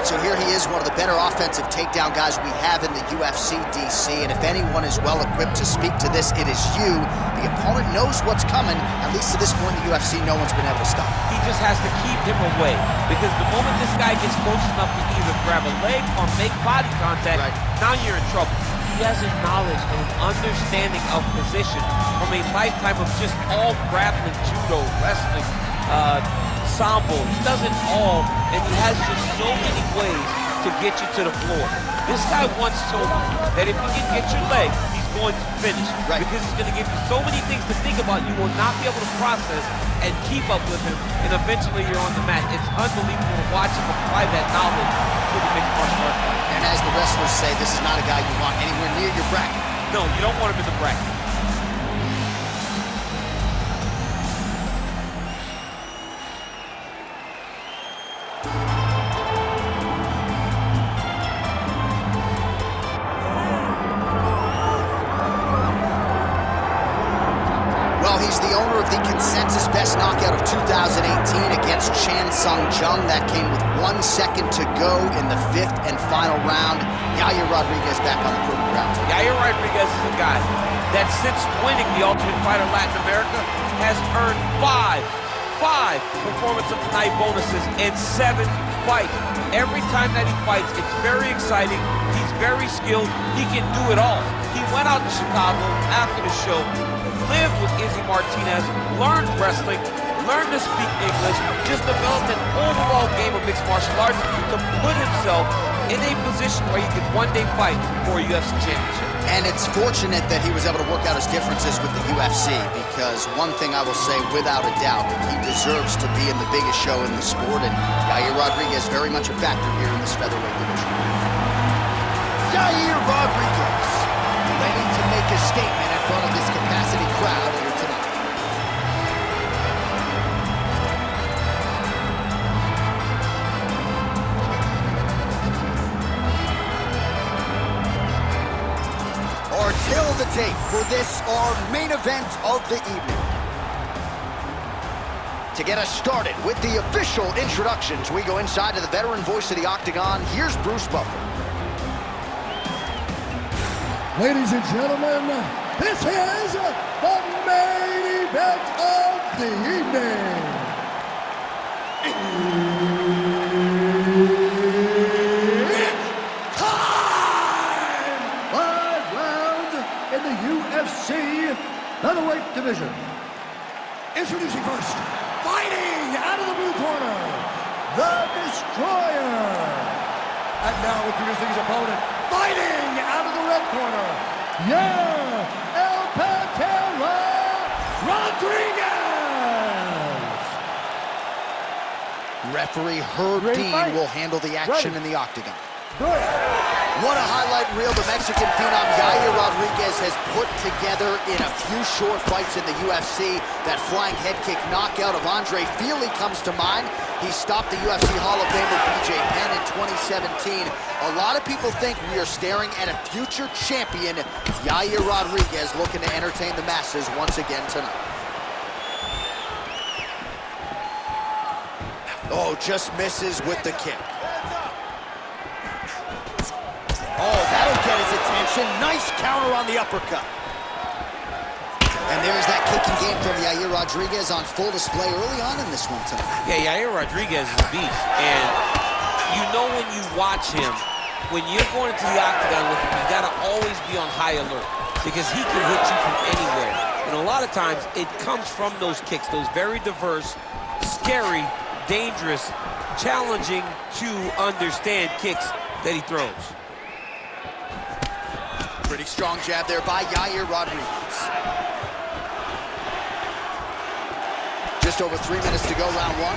right, so here he is, one of the better offensive takedown guys we have in the UFC, DC, and if anyone is well-equipped to speak to this, it is you. The opponent knows what's coming. At least to this point in the UFC, no one's been able to stop. He just has to keep him away, because the moment this guy gets close enough to either grab a leg or make body contact, now you're in trouble. He has a knowledge and an understanding of position from a lifetime of just all grappling, judo, wrestling, sambo. He does it all, and he has just so many ways to get you to the floor. This guy once told me that if he can get your leg, he's going to finish. Because he's going to give you so many things to think about, you will not be able to process and keep up with him, and eventually you're on the mat. It's unbelievable to watch him apply that knowledge to the mixed martial arts. And as the wrestlers say, this is not a guy you want anywhere near your bracket. No, you don't want him in the bracket. He's the owner of the consensus best knockout of 2018 against Chan Sung Jung. That came with 1 second to go in the 5th and final round. Yair Rodriguez back on the proving ground. Yair Rodriguez is a guy that since winning the Ultimate Fighter Latin America has earned five Performance of the Night bonuses in 7 fights. Every time that he fights, it's very exciting. He's very skilled. He can do it all. He went out to Chicago after the show, lived with Izzy Martinez, learned wrestling, learned to speak English, just developed an overall game of mixed martial arts to put himself in a position where he could one day fight for a UFC championship. And it's fortunate that he was able to work out his differences with the UFC, because one thing I will say without a doubt, he deserves to be in the biggest show in the sport, and Yair Rodriguez very much a factor here in this featherweight division. Yair Rodriguez, ready to make a statement in front of this capacity crowd here tonight. Or till the tape for this, our main event of the evening. To get us started with the official introductions, we go inside to the veteran voice of the Octagon. Here's Bruce Buffer. Ladies and gentlemen, this is the main event of the evening. It's time! 5 rounds in the UFC featherweight division. Introducing first, fighting out of the blue corner, the Destroyer. And now introducing his opponent, fighting out of the red corner, Yair Rodriguez. Referee Herb Dean will handle the action in the Octagon. What a highlight reel the Mexican phenom Yair Rodriguez has put together in a few short fights in the UFC. That flying head kick knockout of Andre Fili comes to mind. He stopped the UFC Hall of Famer BJ Penn in 2017. A lot of people think we are staring at a future champion, Yair Rodriguez, looking to entertain the masses once again tonight. Oh, just misses with the kick. Oh, that'll get his attention. Nice counter on the uppercut. And there's that kicking game from Yair Rodriguez on full display early on in this one tonight. Yeah, Yair Rodriguez is a beast. And you know when you watch him, when you're going into the Octagon with him, you gotta always be on high alert, because he can hit you from anywhere. And a lot of times, it comes from those kicks, those very diverse, scary, dangerous, challenging to understand kicks that he throws. Pretty strong jab there by Yair Rodriguez. Just over 3 minutes to go, round one.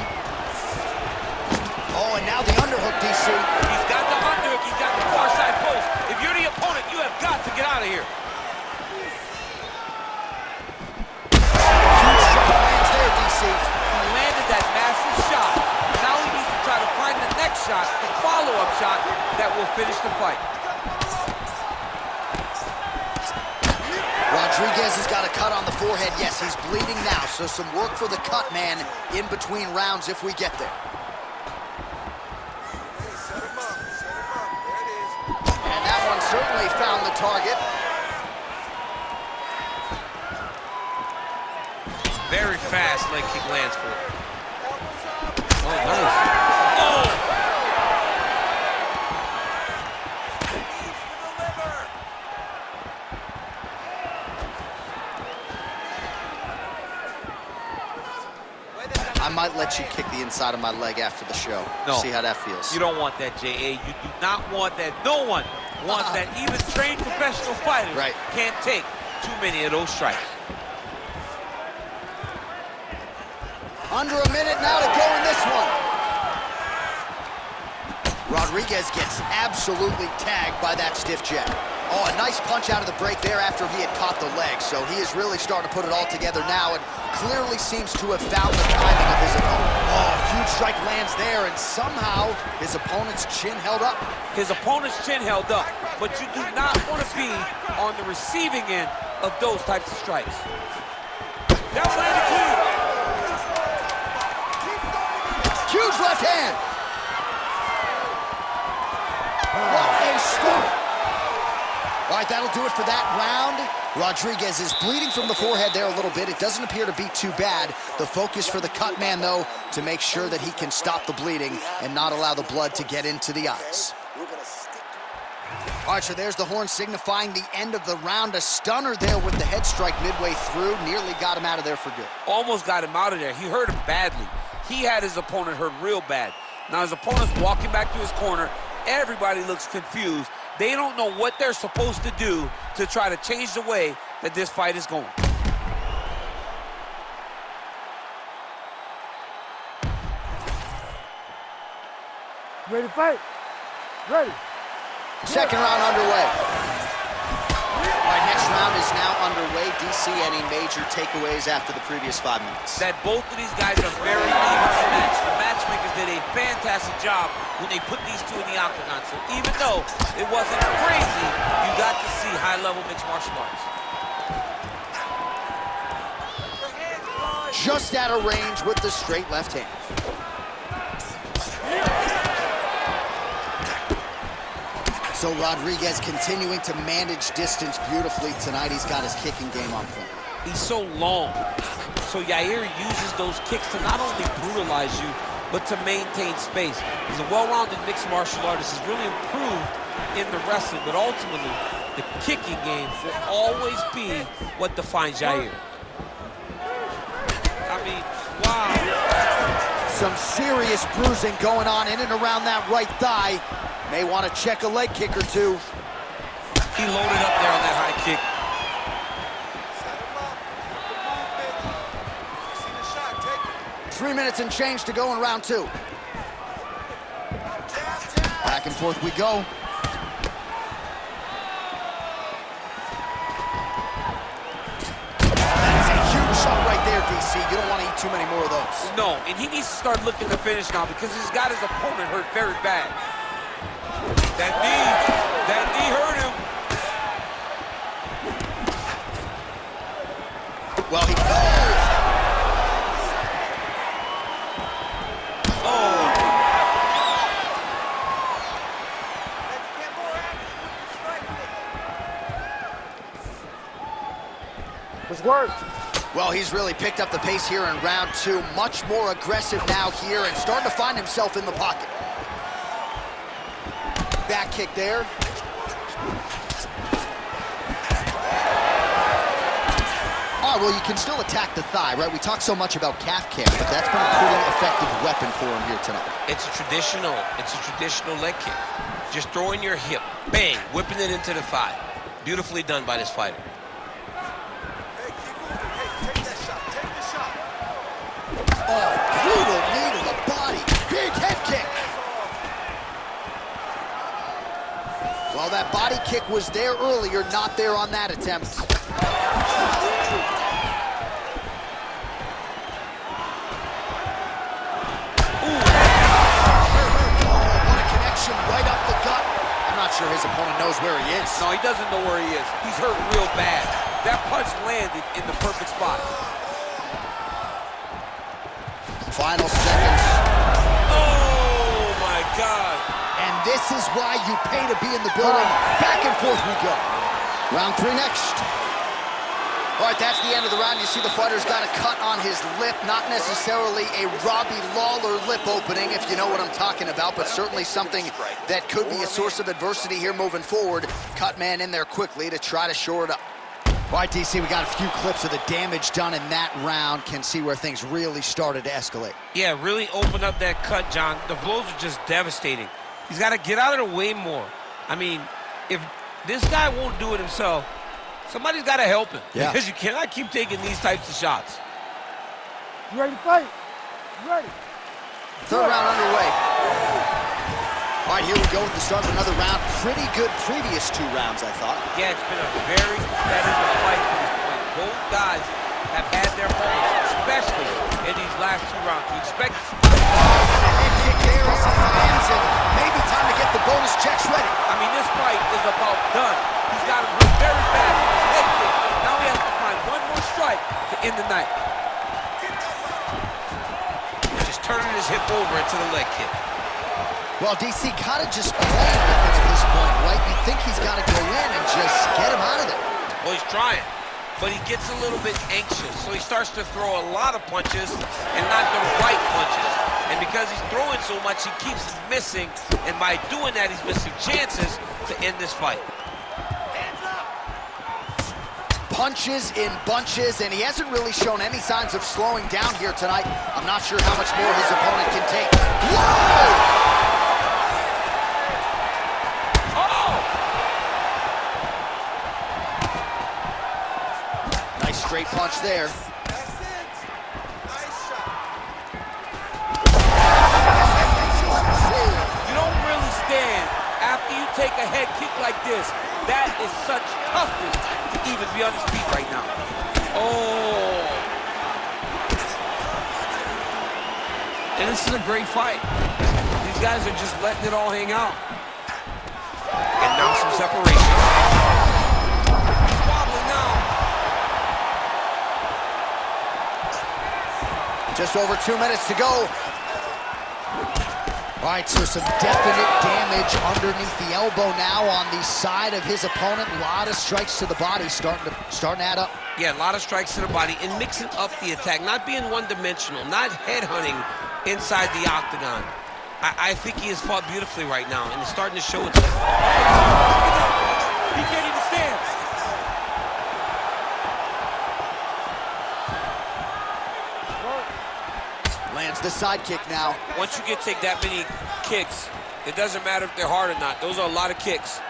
Oh, and now the underhook, DC. He's got the underhook, he's got the far side post. If you're the opponent, you have got to get out of here. Huge shot lands there, DC. He landed that massive shot. Now he needs to try to find the next shot, the follow-up shot that will finish the fight. Rodriguez has got a cut on the forehead. Yes, he's bleeding now, so some work for the cut man in between rounds if we get there. target. Very fast leg kick lands for him. Oh, nice. Oh! I might let you kick the inside of my leg after the show. No. See how that feels. You don't want that, J.A. You do not want that. No one wants that. Even trained professional fighters can't take too many of those strikes. Under a minute now to go in this one. Rodriguez gets absolutely tagged by that stiff jab. Oh, a nice punch out of the break there after he had caught the leg. So he is really starting to put it all together now and clearly seems to have found the timing of his opponent. Oh, huge strike lands there, and somehow his opponent's chin held up. His opponent's chin held up, but you do not want to be on the receiving end of those types of strikes. That landed clean. Huge left hand. What a start. All right, that'll do it for that round. Rodriguez is bleeding from the forehead there a little bit. It doesn't appear to be too bad. The focus for the cut man, though, to make sure that he can stop the bleeding and not allow the blood to get into the eyes. All right, so there's the horn signifying the end of the round. A stunner there with the head strike midway through. Nearly got him out of there for good. Almost got him out of there. He hurt him badly. He had his opponent hurt real bad. Now his opponent's walking back to his corner. Everybody looks confused. They don't know what they're supposed to do to try to change the way that this fight is going. Ready to fight? Ready. Second round underway. All right, next round is now underway. DC, any major takeaways after the previous 5 minutes? That both of these guys are very eager to match. The matchmakers did a fantastic job when they put these two in the octagon. So even though it wasn't crazy, you got to see high-level mixed martial arts. Just out of range with the straight left hand. So Rodriguez continuing to manage distance beautifully tonight. He's got his kicking game on point. He's so long. So Yair uses those kicks to not only brutalize you, but to maintain space. He's a well-rounded mixed martial artist. He's really improved in the wrestling, but ultimately, the kicking game will always be what defines Yair. I mean, wow. Some serious bruising going on in and around that right thigh. May want to check a leg kick or two. He loaded up there on that high kick. 3 minutes and change to go in round 2. Back and forth we go. That's a huge shot right there, DC. You don't want to eat too many more of those. No, and he needs to start looking to finish now because he's got his opponent hurt very bad. That knee hurt him. Well, he... This works. Well, he's really picked up the pace here in round 2. Much more aggressive now here and starting to find himself in the pocket. Back kick there. Oh, well, you can still attack the thigh, right? We talk so much about calf kick, but that's been a pretty effective weapon for him here tonight. It's a traditional leg kick. Just throwing your hip, bang, whipping it into the thigh. Beautifully done by this fighter. Oh, brutal knee to the body. Big head kick. Well, that body kick was there earlier, not there on that attempt. Ooh. Oh, what a connection right up the gut. I'm not sure his opponent knows where he is. No, he doesn't know where he is. He's hurt real bad. That punch landed in the perfect spot. Final seconds. Oh, my God. And this is why you pay to be in the building. Back and forth we go. Round 3 next. All right, that's the end of the round. You see the fighter's got a cut on his lip. Not necessarily a Robbie Lawler lip opening, if you know what I'm talking about, but certainly something that could be a source of adversity here moving forward. Cut man in there quickly to try to shore it up. All right, DC, we got a few clips of the damage done in that round. Can see where things really started to escalate. Yeah, really opened up that cut, John. The blows are just devastating. He's got to get out of the way more. I mean, if this guy won't do it himself, somebody's got to help him. Yeah. Because you cannot keep taking these types of shots. You ready to fight? You ready? Third round underway. All right, here we go with the start of another round. Pretty good previous 2 rounds, I thought. Yeah, it's been a very competitive fight to this point. Both guys have had their moments, especially in these last 2 rounds. You expect a head kick there as he lands, and maybe time to get the bonus checks ready. I mean, this fight is about done. He's got him hurt very bad with his head kick. Now he has to find one more strike to end the night. Just turning his hip over into the leg kick. Well, DC kind of just playing with him at this point, right? You think he's got to go in and just get him out of there. Well, he's trying, but he gets a little bit anxious, so he starts to throw a lot of punches and not the right punches. And because he's throwing so much, he keeps missing, and by doing that, he's missing chances to end this fight. Punches in bunches, and he hasn't really shown any signs of slowing down here tonight. I'm not sure how much more his opponent can take. Whoa! Straight punch there. That's it. Nice shot. You don't really stand after you take a head kick like this. That is such toughness to even be on his feet right now. Oh. And this is a great fight. These guys are just letting it all hang out. And now some separation. He's wobbling now. Just over 2 minutes to go. All right, so some definite damage underneath the elbow now on the side of his opponent. A lot of strikes to the body starting to add up. Yeah, a lot of strikes to the body and mixing up the attack, not being one-dimensional, not headhunting inside the octagon. I think he has fought beautifully right now, and it's starting to show itself. He can't even stand. Lands the side kick now. Once you take that many kicks, it doesn't matter if they're hard or not. Those are a lot of kicks.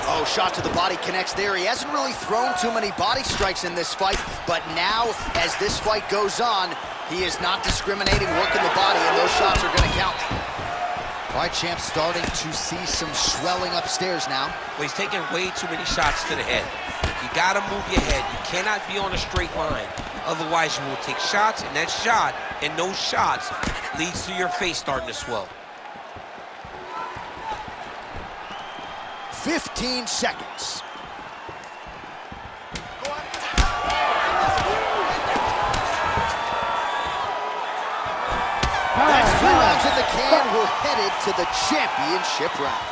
Oh, shot to the body connects there. He hasn't really thrown too many body strikes in this fight, but now, as this fight goes on, he is not discriminating, working the body, and those shots are going to count. All right, champ, starting to see some swelling upstairs now. Well, he's taking way too many shots to the head. You got to move your head. You cannot be on a straight line. Otherwise, you will take shots, and that shot and those shots leads to your face starting to swell. 15 seconds. That's 3 rounds in the can. We're headed to the championship rounds.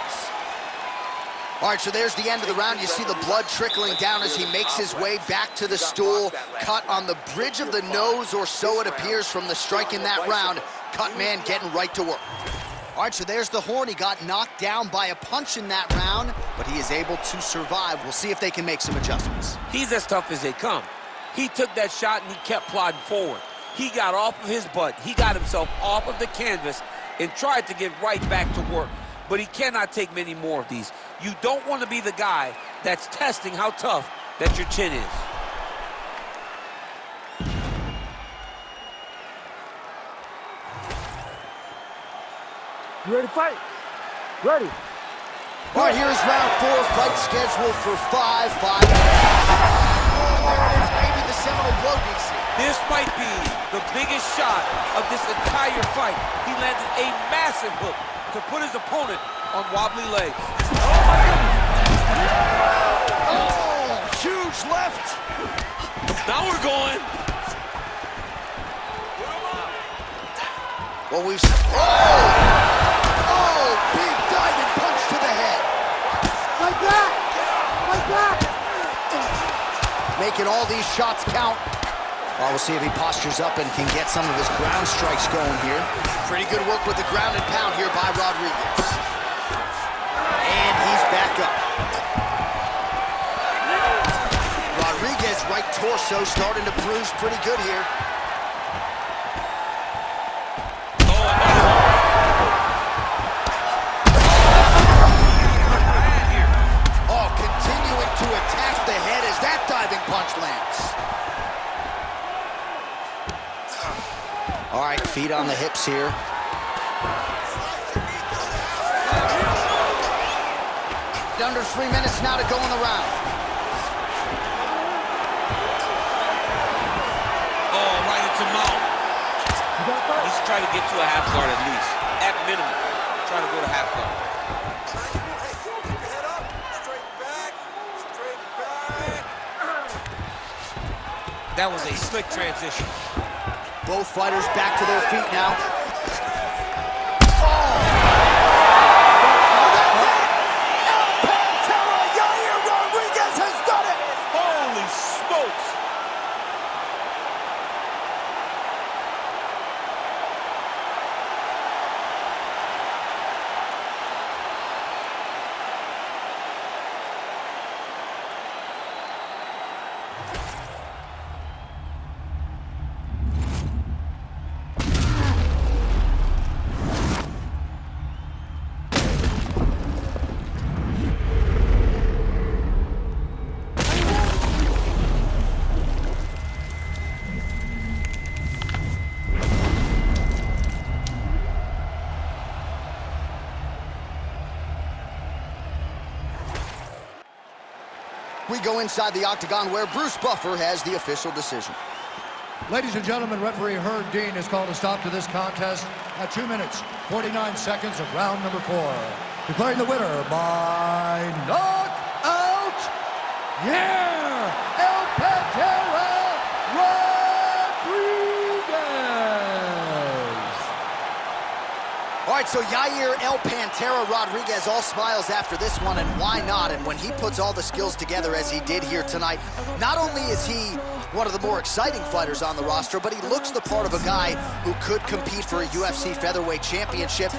All right, so there's the end of the round. You see the blood trickling down as he makes his way back to the stool. Cut on the bridge of the nose, or so it appears from the strike in that round. Cut man getting right to work. All right, so there's the horn. He got knocked down by a punch in that round, but he is able to survive. We'll see if they can make some adjustments. He's as tough as they come. He took that shot and he kept plodding forward. He got off of his butt. He got himself off of the canvas and tried to get right back to work. But he cannot take many more of these. You don't want to be the guy that's testing how tough that your chin is. You ready to fight? Ready. All right, here's round 4. Fight scheduled for 5. Oh, there it is, maybe the seminal blow, DC. This might be the biggest shot of this entire fight. He landed a massive hook to put his opponent on wobbly legs. Oh, my goodness. Oh, huge left. Now we're going. Well, we've... Oh, big diving punch to the head. Like that. Like Making all these shots count. Well, we'll see if he postures up and can get some of his ground strikes going here. Pretty good work with the ground and pound here by Rodriguez. And he's back up. Rodriguez, right torso, starting to bruise pretty good here. Oh, continuing to attack the head as that diving punch lands. All right, feet on the hips here. Under 3 minutes now to go in the round. Oh, right into mouth. He's trying to get to a half guard at least. At minimum, trying to go to half guard. Keep your head up. Straight back. Straight back. That was a slick transition. Both fighters back to their feet now. Yair Rodriguez has done it! Holy smokes! We go inside the octagon where Bruce Buffer has the official decision. Ladies and gentlemen, referee Herb Dean has called a stop to this contest at 2 minutes, 49 seconds of round number 4. Declaring the winner by knockout, Yair Rodriguez. All right, so Yair El Pantera Rodriguez, all smiles after this one, and why not? And when he puts all the skills together as he did here tonight, not only is he one of the more exciting fighters on the roster, but he looks the part of a guy who could compete for a UFC featherweight championship.